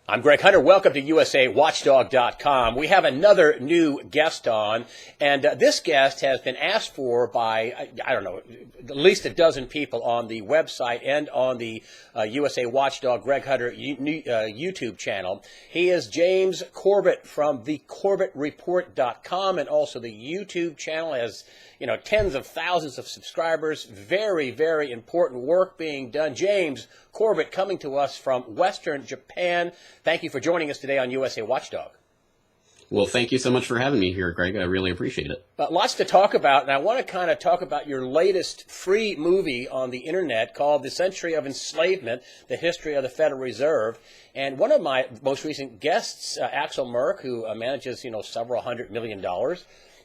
I'm Greg Hunter. Welcome to USAWatchdog.com. We have another new guest on, and this guest has been asked for by, I don't know, at least a dozen people on the website and on the USA Watchdog Greg Hunter YouTube channel. He is James Corbett from the CorbettReport.com, and also the YouTube channel has, you know, tens of thousands of subscribers. Very, very important work being done. James Corbett coming to us from Western Japan. Thank you for joining us today on USA Watchdog. Well, thank you so much for having me here, Greg. I really appreciate it. Lots to talk about, and I want to kind of talk about your latest free movie on the internet called The Century of Enslavement, The History of the Federal Reserve. And one of my most recent guests, Axel Merck, who manages, several $100 million,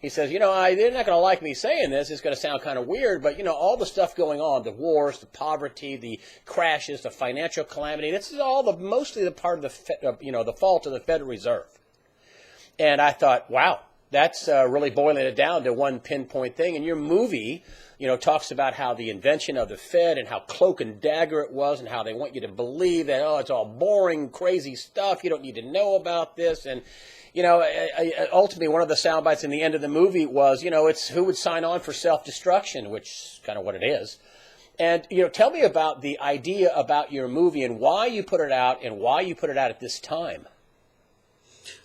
he says, they're not going to like me saying this. It's going to sound kind of weird, but, all the stuff going on, the wars, the poverty, the crashes, the financial calamity, this is all mostly the part of the fault of the Federal Reserve. And I thought, wow, that's really boiling it down to one pinpoint thing. And your movie, talks about how the invention of the Fed and how cloak and dagger it was and how they want you to believe that, it's all boring, crazy stuff. You don't need to know about this. And ultimately, one of the sound bites in the end of the movie was, it's who would sign on for self-destruction, which is kind of what it is. And, tell me about the idea about your movie and why you put it out and why you put it out at this time.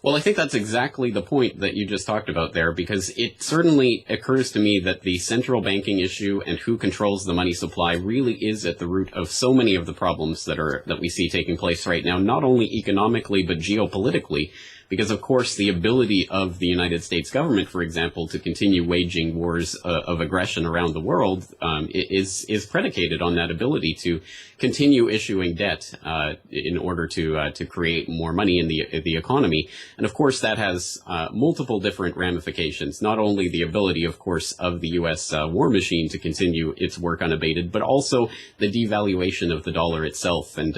Well, I think that's exactly the point that you just talked about there, because it certainly occurs to me that the central banking issue and who controls the money supply really is at the root of so many of the problems that we see taking place right now, not only economically but geopolitically. Because, of course, the ability of the United States government, for example, to continue waging wars of aggression around the world is predicated on that ability to continue issuing debt in order to create more money in the economy. And, of course, that has multiple different ramifications, not only the ability, of course, of the U.S. War machine to continue its work unabated, but also the devaluation of the dollar itself. And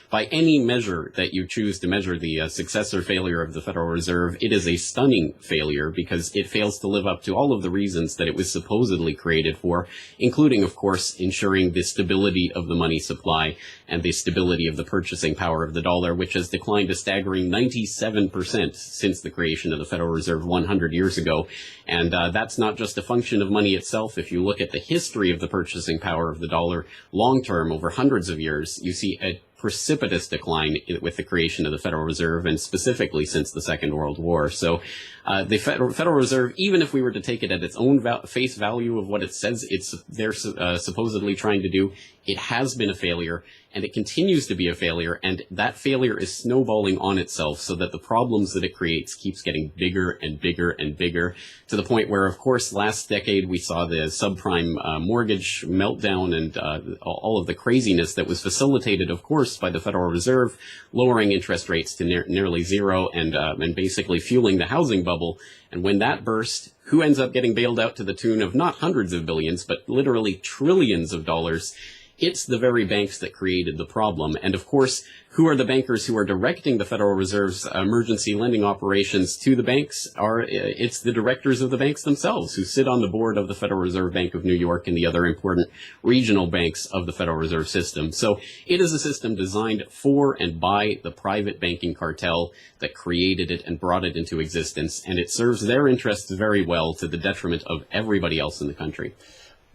by any measure that you choose to measure the success or failure of the Federal Reserve, it is a stunning failure because it fails to live up to all of the reasons that it was supposedly created for, including, of course, ensuring the stability of the money supply and the stability of the purchasing power of the dollar, which has declined a staggering 97% since the creation of the Federal Reserve 100 years ago. And that's not just a function of money itself. If you look at the history of the purchasing power of the dollar long-term over hundreds of years, you see a precipitous decline with the creation of the Federal Reserve, and specifically since the Second World War. So the Federal Reserve, even if we were to take it at its own face value of what it says they're supposedly trying to do, it has been a failure, and it continues to be a failure, and that failure is snowballing on itself so that the problems that it creates keeps getting bigger and bigger and bigger, to the point where, of course, last decade we saw the subprime mortgage meltdown and all of the craziness that was facilitated, of course, by the Federal Reserve, lowering interest rates to nearly zero and basically fueling the housing bubble. And when that burst, who ends up getting bailed out to the tune of not hundreds of billions, but literally trillions of dollars? It's the very banks that created the problem. And of course, who are the bankers who are directing the Federal Reserve's emergency lending operations to the banks? It's the directors of the banks themselves who sit on the board of the Federal Reserve Bank of New York and the other important regional banks of the Federal Reserve System. So it is a system designed for and by the private banking cartel that created it and brought it into existence. And it serves their interests very well to the detriment of everybody else in the country.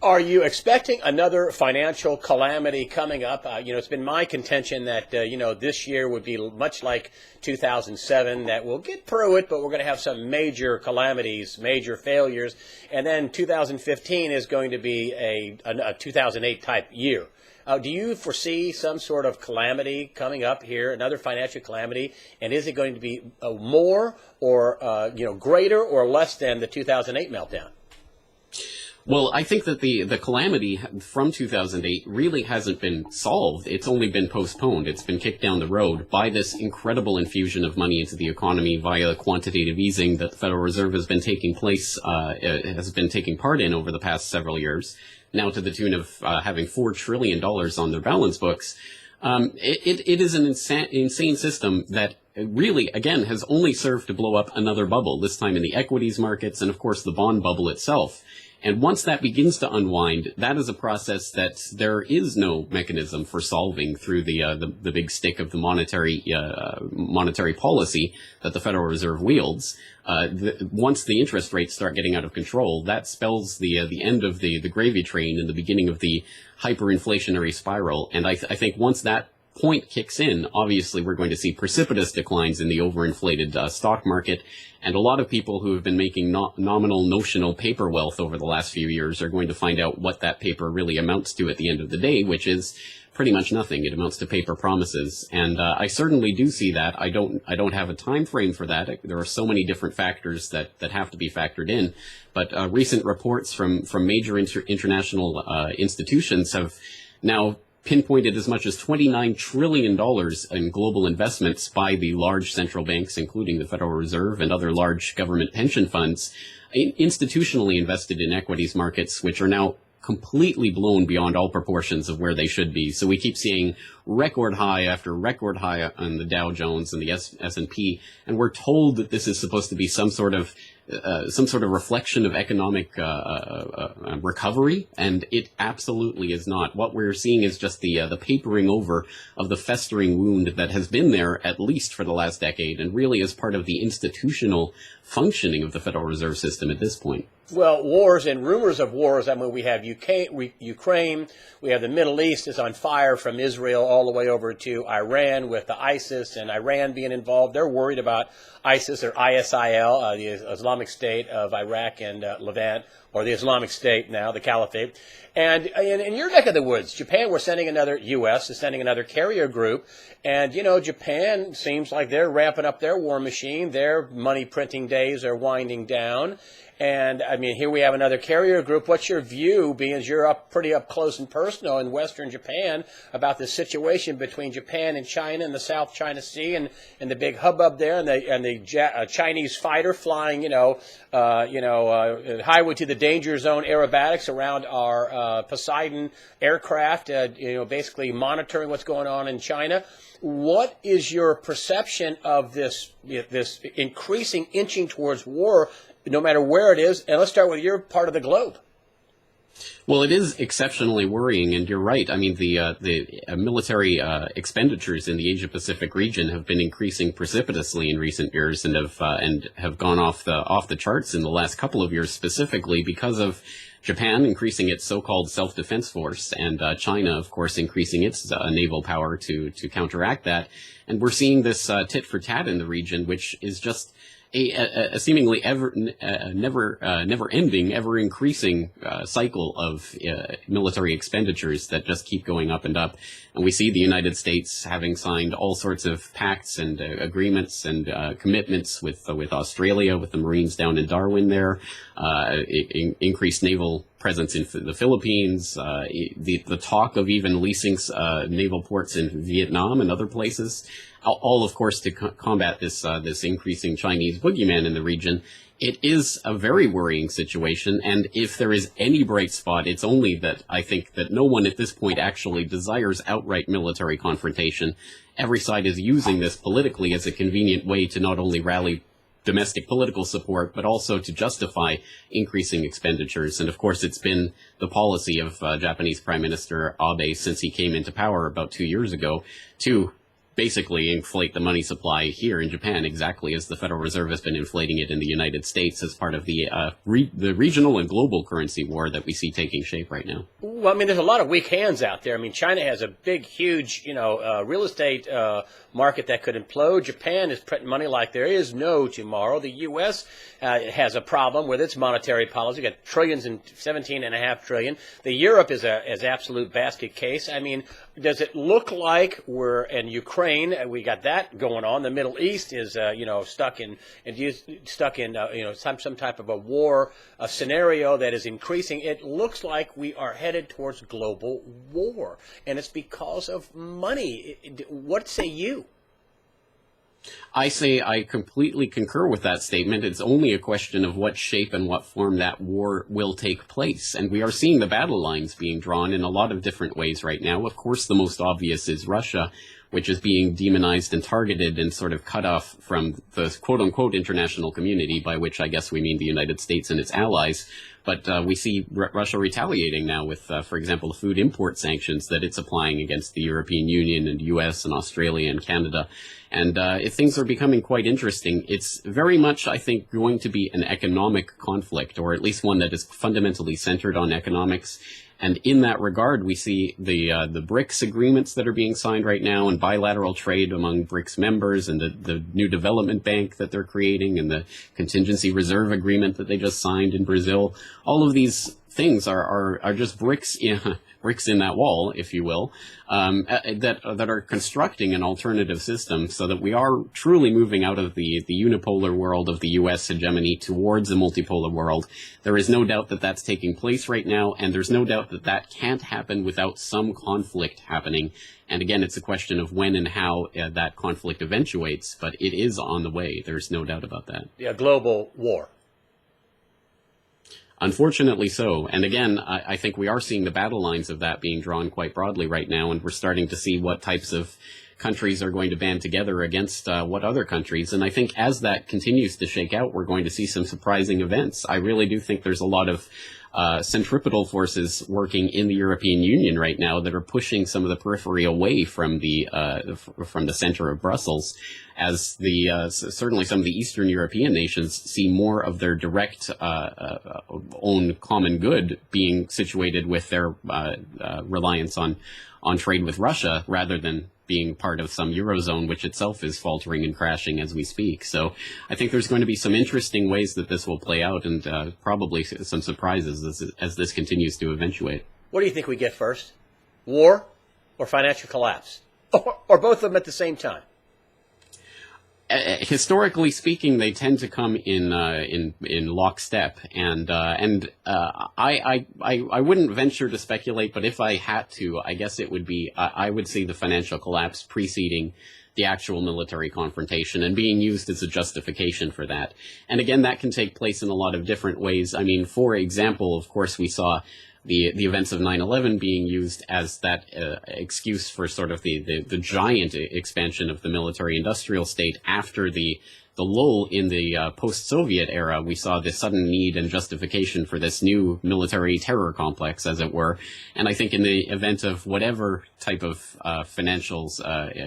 Are you expecting another financial calamity coming up? It's been my contention that, this year would be much like 2007, that we'll get through it, but we're going to have some major calamities, major failures. And then 2015 is going to be a 2008 type year. Do you foresee some sort of calamity coming up here, another financial calamity? And is it going to be more or, greater or less than the 2008 meltdown? Well, I think that the calamity from 2008 really hasn't been solved. It's only been postponed. It's been kicked down the road by this incredible infusion of money into the economy via quantitative easing that the Federal Reserve has been taking part in over the past several years, now to the tune of having $4 trillion on their balance books. It is an insane system that really, again, has only served to blow up another bubble, this time in the equities markets and, of course, the bond bubble itself. And once that begins to unwind, that is a process that there is no mechanism for solving through the big stick of the monetary policy that the Federal Reserve wields. Once the interest rates start getting out of control, that spells the end of the gravy train and the beginning of the hyperinflationary spiral. And I think once that point kicks in, obviously we're going to see precipitous declines in the overinflated stock market. And a lot of people who have been making notional paper wealth over the last few years are going to find out what that paper really amounts to at the end of the day, which is pretty much nothing. It amounts to paper promises. And I certainly do see that. I don't have a time frame for that. There are so many different factors that have to be factored in. But recent reports from major international institutions have now pinpointed as much as $29 trillion in global investments by the large central banks, including the Federal Reserve and other large government pension funds, institutionally invested in equities markets, which are now completely blown beyond all proportions of where they should be. So we keep seeing record high after record high on the Dow Jones and the S&P, and we're told that this is supposed to be some sort of reflection of economic recovery, and it absolutely is not. What we're seeing is just the papering over of the festering wound that has been there at least for the last decade, and really is part of the institutional functioning of the Federal Reserve System at this point. Well, wars and rumors of wars. I mean, we have Ukraine, we have the Middle East is on fire from Israel all the way over to Iran with the ISIS and Iran being involved. They're worried about ISIS or ISIL, the Islamic State of Iraq and Levant, or the Islamic State now, the Caliphate. And in your neck of the woods, Japan, we're sending U.S. is sending another carrier group. And, Japan seems like they're ramping up their war machine. Their money printing days are winding down. And, I mean, here we have another carrier group. What's your view, being as you're pretty up close and personal in Western Japan, about the situation between Japan and China and the South China Sea and the big hubbub there and the Chinese fighter flying, highway to the danger zone aerobatics around our Poseidon aircraft, basically monitoring what's going on in China. What is your perception of this increasing inching towards war, no matter where it is? And let's start with your part of the globe. Well, it is exceptionally worrying, and you're right. I mean, the military expenditures in the Asia-Pacific region have been increasing precipitously in recent years, and have gone off the charts in the last couple of years, specifically because of Japan increasing its so-called self-defense force, and China, of course, increasing its naval power to counteract that. And we're seeing this tit for tat in the region, which is just a seemingly never-ending, ever-increasing cycle of military expenditures that just keep going up and up. And we see the United States having signed all sorts of pacts and agreements and commitments with Australia, with the Marines down in Darwin there, increased naval presence in the Philippines, the talk of even leasing naval ports in Vietnam and other places. All, of course, to combat this increasing Chinese boogeyman in the region. It is a very worrying situation, and if there is any bright spot, it's only that I think that no one at this point actually desires outright military confrontation. Every side is using this politically as a convenient way to not only rally domestic political support, but also to justify increasing expenditures. And of course, it's been the policy of Japanese Prime Minister Abe since he came into power about 2 years ago to basically inflate the money supply here in Japan, exactly as the Federal Reserve has been inflating it in the United States as part of the regional and global currency war that we see taking shape right now. Well, I mean, there's a lot of weak hands out there. I mean, China has a big, huge, real estate market that could implode. Japan is printing money like there is no tomorrow. The U.S. Has a problem with its monetary policy. Got trillions and $17.5 trillion. The Europe is absolute basket case. I mean, does it look like we're in Ukraine? We got that going on. The Middle East is stuck in some type of a war scenario that is increasing. It looks like we are headed towards global war, and it's because of money. What say you? I say I completely concur with that statement. It's only a question of what shape and what form that war will take place. And we are seeing the battle lines being drawn in a lot of different ways right now. Of course, the most obvious is Russia, which is being demonized and targeted and sort of cut off from the quote-unquote international community, by which I guess we mean the United States and its allies, But we see Russia retaliating now with, for example, the food import sanctions that it's applying against the European Union and US and Australia and Canada. And if things are becoming quite interesting, it's very much, I think, going to be an economic conflict, or at least one that is fundamentally centered on economics. And in that regard, we see the BRICS agreements that are being signed right now, and bilateral trade among BRICS members, and the new development bank that they're creating, and the contingency reserve agreement that they just signed in Brazil. All of these things are just bricks in that wall, if you will, that are constructing an alternative system so that we are truly moving out of the unipolar world of the U.S. hegemony towards a multipolar world. There is no doubt that that's taking place right now, and there's no doubt that that can't happen without some conflict happening. And again, it's a question of when and how that conflict eventuates, but it is on the way. There's no doubt about that. Yeah, global war. Unfortunately so. And again, I think we are seeing the battle lines of that being drawn quite broadly right now, and we're starting to see what types of countries are going to band together against what other countries. And I think as that continues to shake out, we're going to see some surprising events. I really do think there's a lot of centripetal forces working in the European Union right now that are pushing some of the periphery away from the center of Brussels, as certainly some of the Eastern European nations see more of their direct own common good being situated with their reliance on trade with Russia, rather than being part of some Eurozone, which itself is faltering and crashing as we speak. So I think there's going to be some interesting ways that this will play out, and probably some surprises as this continues to eventuate. What do you think we get first? War or financial collapse? Or both of them at the same time? Historically speaking, they tend to come in lockstep, and I wouldn't venture to speculate, but if I had to, I guess it would be I would see the financial collapse preceding the actual military confrontation and being used as a justification for that. And again, that can take place in a lot of different ways. I mean, for example, of course, we saw the events of 9/11 being used as that excuse for sort of the giant expansion of the military-industrial state after the lull in the post-Soviet era. We saw the sudden need and justification for this new military terror complex, as it were. And I think in the event of whatever type of financials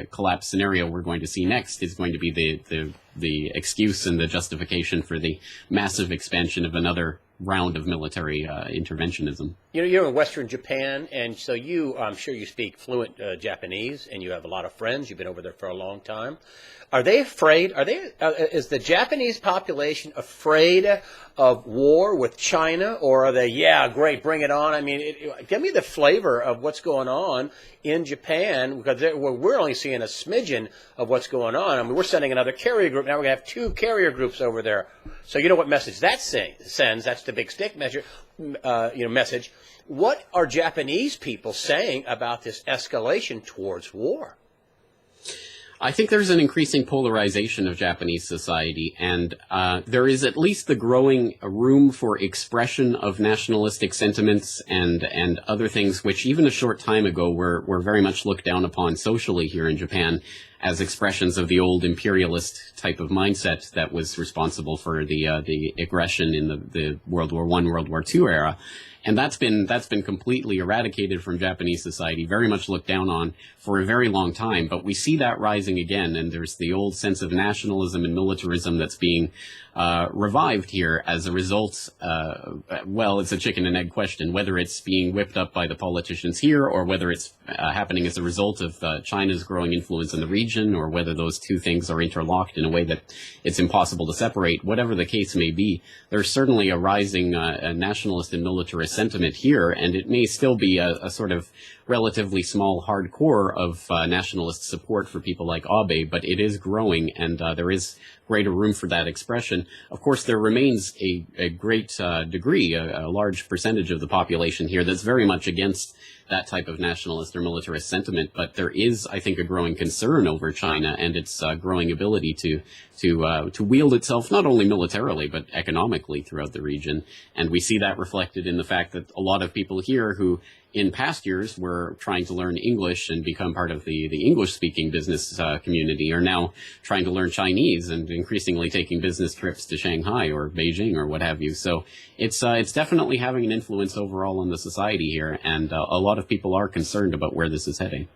collapse scenario we're going to see next, is going to be the excuse and the justification for the massive expansion of another round of military interventionism. You know, you're in Western Japan, and so I'm sure you speak fluent Japanese, and you have a lot of friends. You've been over there for a long time. Are they afraid? Is the Japanese population afraid of war with China, or are they, yeah, great, bring it on? I mean, give me the flavor of what's going on in Japan, because we're only seeing a smidgen of what's going on. I mean, we're sending another carrier group. Now we're going to have 2 carrier groups over there. So you know what message that sends? That's the big stick message. What are Japanese people saying about this escalation towards war? I think there's an increasing polarization of Japanese society, and there is at least the growing room for expression of nationalistic sentiments and other things which even a short time ago were very much looked down upon socially here in Japan as expressions of the old imperialist type of mindset that was responsible for the aggression in the World War I, World War II era. And that's been completely eradicated from Japanese society, very much looked down on for a very long time. But we see that rising again, and there's the old sense of nationalism and militarism that's being revived here as a result. Well, it's a chicken and egg question, whether it's being whipped up by the politicians here or whether it's happening as a result of China's growing influence in the region, or whether those two things are interlocked in a way that it's impossible to separate. Whatever the case may be, there's certainly a rising nationalist and militarist sentiment here, and it may still be a sort of relatively small hardcore of nationalist support for people like Abe, but it is growing, and there is greater room for that expression. Of course, there remains a great degree, a large percentage of the population here that's very much against that type of nationalist or militarist sentiment, but there is, I think, a growing concern over China and its growing ability to wield itself not only militarily but economically throughout the region. And we see that reflected in the fact that a lot of people here who in past years were trying to learn English and become part of the English-speaking business community are now trying to learn Chinese and increasingly taking business trips to Shanghai or Beijing or what have you. So it's definitely having an influence overall on the society here, and a lot of people are concerned about where this is heading.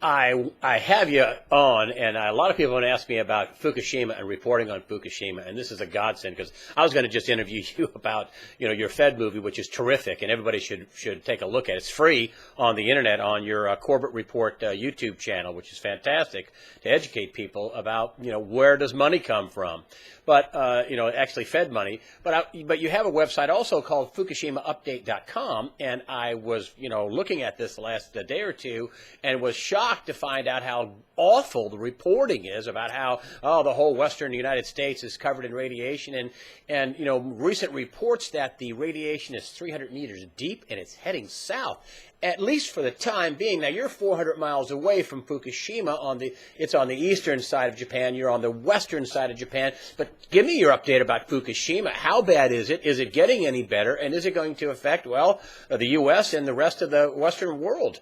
I have you on, and a lot of people want to ask me about Fukushima and reporting on Fukushima, and this is a godsend because I was going to just interview you about your Fed movie, which is terrific, and everybody should take a look at it. It's free on the internet on your Corbett Report YouTube channel, which is fantastic to educate people about where does money come from. But actually Fed money. But you have a website also called FukushimaUpdate.com, and I was looking at this the last day or two and was shocked to find out how awful the reporting is about how the whole western United States is covered in radiation, and recent reports that the radiation is 300 meters deep and it's heading south, at least for the time being. Now, you're 400 miles away from Fukushima. It's on the eastern side of Japan. You're on the western side of Japan. But give me your update about Fukushima. How bad is it? Is it getting any better? And is it going to affect, the U.S. and the rest of the Western world?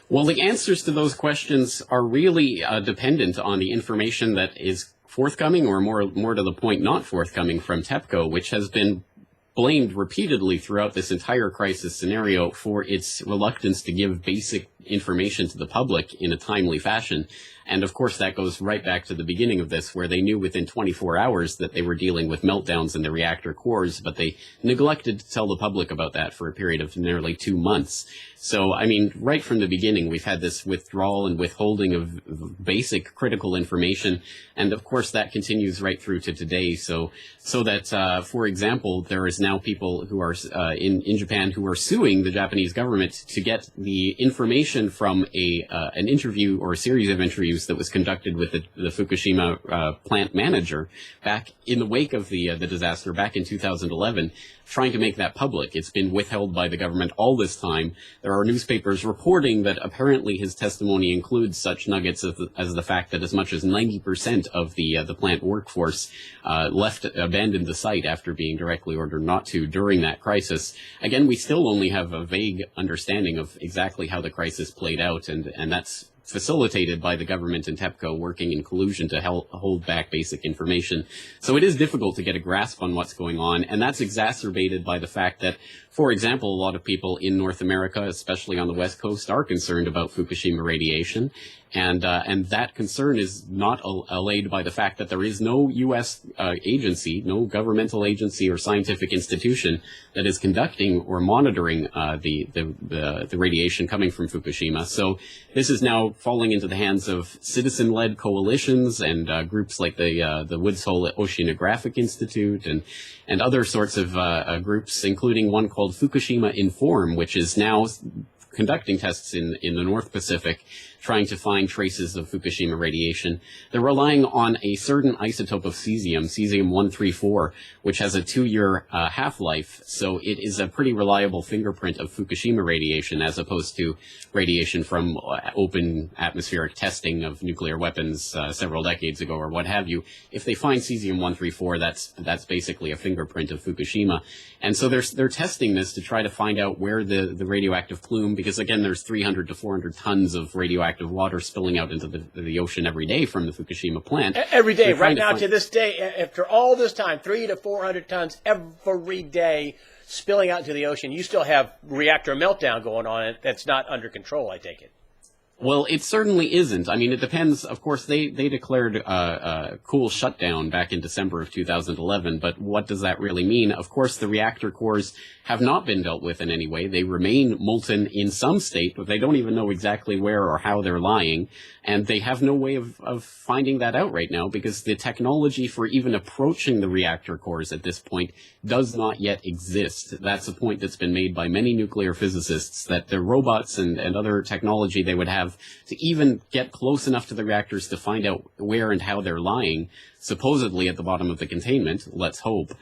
Well, the answers to those questions are really dependent on the information that is forthcoming, or more to the point, not forthcoming from TEPCO, which has been blamed repeatedly throughout this entire crisis scenario for its reluctance to give basic information to the public in a timely fashion. And of course, that goes right back to the beginning of this, where they knew within 24 hours that they were dealing with meltdowns in the reactor cores, but they neglected to tell the public about that for a period of nearly 2 months. So, I mean, right from the beginning, we've had this withdrawal and withholding of basic critical information. And of course, that continues right through to today. So that, for example, there is now people who are in Japan who are suing the Japanese government to get the information from an interview or a series of interviews that was conducted with the Fukushima plant manager back in the wake of the disaster back in 2011, trying to make that public. It's been withheld by the government all this time. There are newspapers reporting that apparently his testimony includes such nuggets as the fact that as much as 90% of the plant workforce abandoned the site after being directly ordered not to during that crisis. Again, we still only have a vague understanding of exactly how the crisis played out, and that's facilitated by the government and TEPCO working in collusion to hold back basic information. So it is difficult to get a grasp on what's going on, and that's exacerbated by the fact that, for example, a lot of people in North America, especially on the West Coast, are concerned about Fukushima radiation. And that concern is not allayed by the fact that there is no U.S. agency, no governmental agency or scientific institution that is conducting or monitoring the radiation coming from Fukushima. So this is now falling into the hands of citizen-led coalitions and groups like the Woods Hole Oceanographic Institute and other sorts of groups, including one called Fukushima Inform, which is now conducting tests in the North Pacific, trying to find traces of Fukushima radiation. They're relying on a certain isotope of cesium, cesium-134, which has a 2-year half-life, so it is a pretty reliable fingerprint of Fukushima radiation as opposed to radiation from open atmospheric testing of nuclear weapons several decades ago or what have you. If they find cesium-134, that's basically a fingerprint of Fukushima. And so they're testing this to try to find out where the radioactive plume, because again, there's 300 to 400 tons of radioactive water spilling out into the ocean every day from the Fukushima plant. Every day, right now to this day, after all this time, 300 to 400 tons every day spilling out into the ocean. You still have reactor meltdown going on, and that's not under control, I take it. Well, it certainly isn't. I mean, it depends. Of course, they declared a cool shutdown back in December of 2011, but what does that really mean? Of course, the reactor cores have not been dealt with in any way. They remain molten in some state, but they don't even know exactly where or how they're lying, and they have no way of finding that out right now because the technology for even approaching the reactor cores at this point does not yet exist. That's a point that's been made by many nuclear physicists, that the robots and other technology they would have to even get close enough to the reactors to find out where and how they're lying, supposedly at the bottom of the containment, let's hope,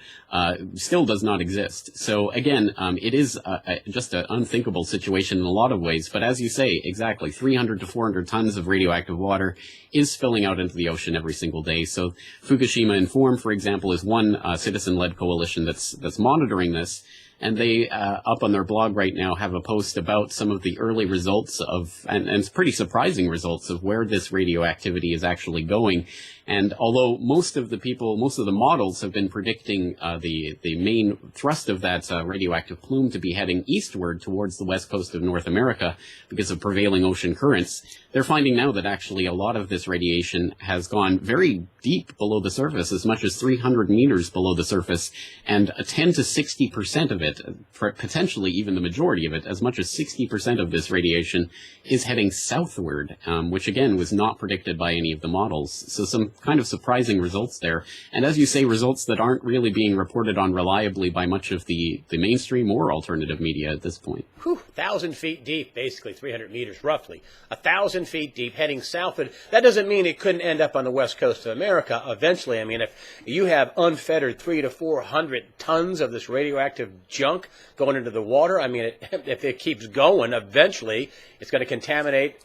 still does not exist. So again, it is just an unthinkable situation in a lot of ways. But as you say, exactly, 300 to 400 tons of radioactive water is spilling out into the ocean every single day. So Fukushima Inform, for example, is one citizen-led coalition that's monitoring this. and they, up on their blog right now, have a post about some of the early results of, and it's pretty surprising results of where this radioactivity is actually going. And although most of the models have been predicting the main thrust of that radioactive plume to be heading eastward towards the west coast of North America because of prevailing ocean currents, they're finding now that actually a lot of this radiation has gone very deep below the surface, as much as 300 meters below the surface, and 10 to 60% of it, potentially even the majority of it, as much as 60% of this radiation is heading southward, which again was not predicted by any of the models. So some kind of surprising results there. And as you say, results that aren't really being reported on reliably by much of the mainstream or alternative media at this point. 1,000 feet deep, basically 300 meters roughly. 1,000 feet deep heading southward. That doesn't mean it couldn't end up on the west coast of America eventually. I mean, if you have unfettered 300 to 400 tons of this radioactive junk going into the water, I mean, if it keeps going, eventually it's going to contaminate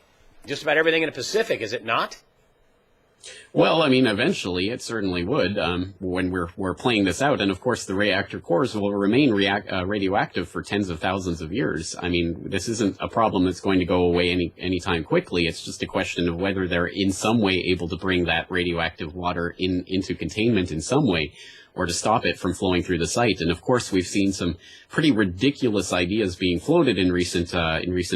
just about everything in the Pacific, is it not? Well, I mean, eventually it certainly would when we're playing this out. And of course, the reactor cores will remain radioactive for tens of thousands of years. I mean, this isn't a problem that's going to go away anytime quickly. It's just a question of whether they're in some way able to bring that radioactive water into containment in some way, or to stop it from flowing through the site. And of course, we've seen some pretty ridiculous ideas being floated in recent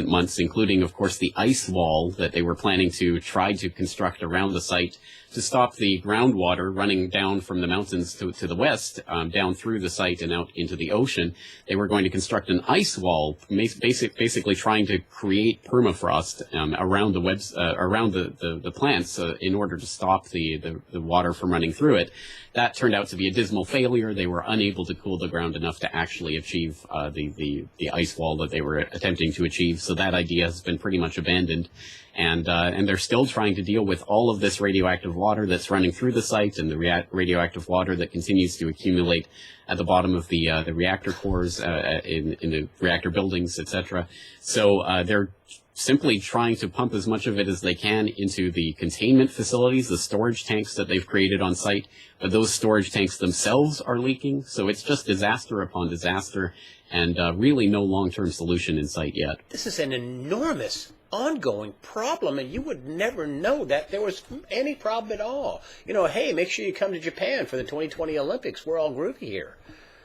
months, including, of course, the ice wall that they were planning to try to construct around the site to stop the groundwater running down from the mountains to the west, down through the site and out into the ocean. They were going to construct an ice wall, basically trying to create permafrost around the plants in order to stop the water from running through it. That turned out to be a dismal failure. They were unable to cool the ground enough to actually achieve the ice wall that they were attempting to achieve. So that idea has been pretty much abandoned. And they're still trying to deal with all of this radioactive water that's running through the site, and the radioactive water that continues to accumulate at the bottom of the reactor cores in the reactor buildings, etc. So they're simply trying to pump as much of it as they can into the containment facilities, the storage tanks that they've created on site. But those storage tanks themselves are leaking, so it's just disaster upon disaster, and really no long-term solution in sight yet. This is an enormous ongoing problem, and you would never know that there was any problem at all. You know, hey, make sure you come to Japan for the 2020 Olympics. We're all groovy here.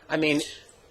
I mean,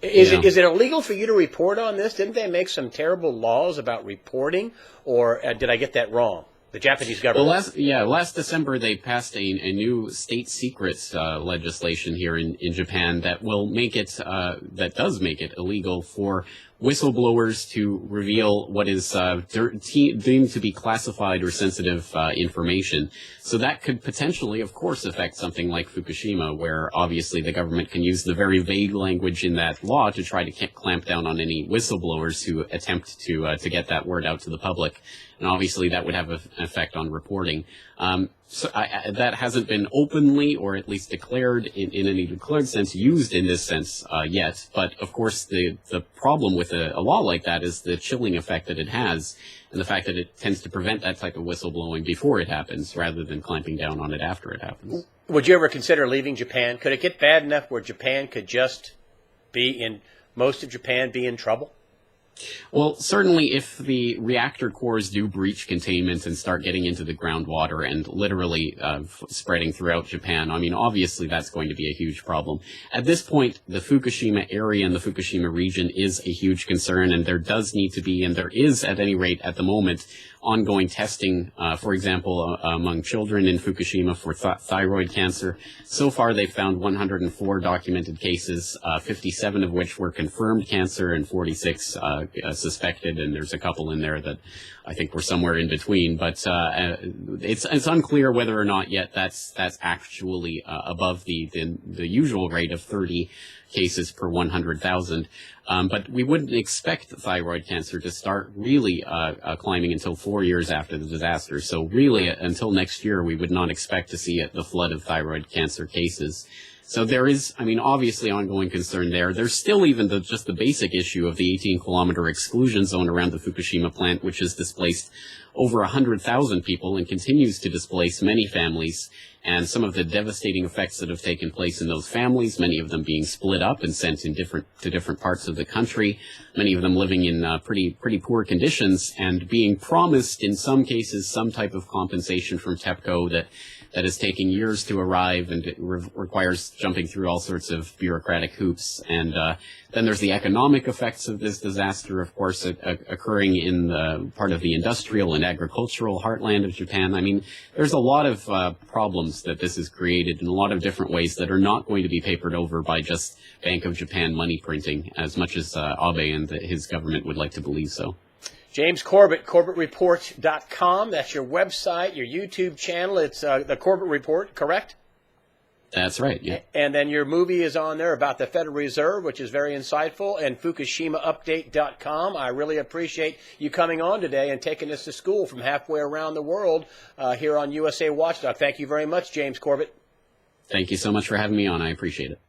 is it illegal for you to report on this? Didn't they make some terrible laws about reporting, or did I get that wrong? The Japanese government. Well, last December they passed a new state secrets legislation here in Japan that will make it does make it illegal for whistleblowers to reveal what is deemed to be classified or sensitive information. So that could potentially, of course, affect something like Fukushima, where obviously the government can use the very vague language in that law to try to clamp down on any whistleblowers who attempt to get that word out to the public. And obviously that would have an effect on reporting. That hasn't been openly, or at least declared in any declared sense, used in this sense yet. But of course, the problem with a law like that is the chilling effect that it has, and the fact that it tends to prevent that type of whistleblowing before it happens, rather than clamping down on it after it happens. Would you ever consider leaving Japan? Could it get bad enough where Japan could just most of Japan be in trouble? Well, certainly if the reactor cores do breach containment and start getting into the groundwater and literally spreading throughout Japan, I mean, obviously that's going to be a huge problem. At this point, the Fukushima area and the Fukushima region is a huge concern, and there does need to be, and there is at any rate at the moment, ongoing testing, for example, among children in Fukushima for thyroid cancer. So far, they've found 104 documented cases, 57 of which were confirmed cancer and 46 suspected, and there's a couple in there that I think were somewhere in between. But it's unclear whether or not yet that's actually above the usual rate of 30 cases per 100,000. But we wouldn't expect thyroid cancer to start really climbing until 4 years after the disaster. So really, until next year, we would not expect to see the flood of thyroid cancer cases. So there is, I mean, obviously ongoing concern there. There's still even just the basic issue of the 18-kilometer exclusion zone around the Fukushima plant, which has displaced over 100,000 people and continues to displace many families. And some of the devastating effects that have taken place in those families, many of them being split up and sent to different parts of the country, many of them living in pretty poor conditions, and being promised in some cases some type of compensation from TEPCO that is taking years to arrive, and it requires jumping through all sorts of bureaucratic hoops. And then there's the economic effects of this disaster, of course, occurring in the part of the industrial and agricultural heartland of Japan. I mean, there's a lot of problems that this has created in a lot of different ways that are not going to be papered over by just Bank of Japan money printing, as much as Abe and his government would like to believe so. James Corbett, CorbettReport.com. That's your website, your YouTube channel. It's the Corbett Report, correct? That's right, yeah. And then your movie is on there about the Federal Reserve, which is very insightful, and FukushimaUpdate.com. I really appreciate you coming on today and taking us to school from halfway around the world here on USA Watchdog. Thank you very much, James Corbett. Thank you so much for having me on. I appreciate it.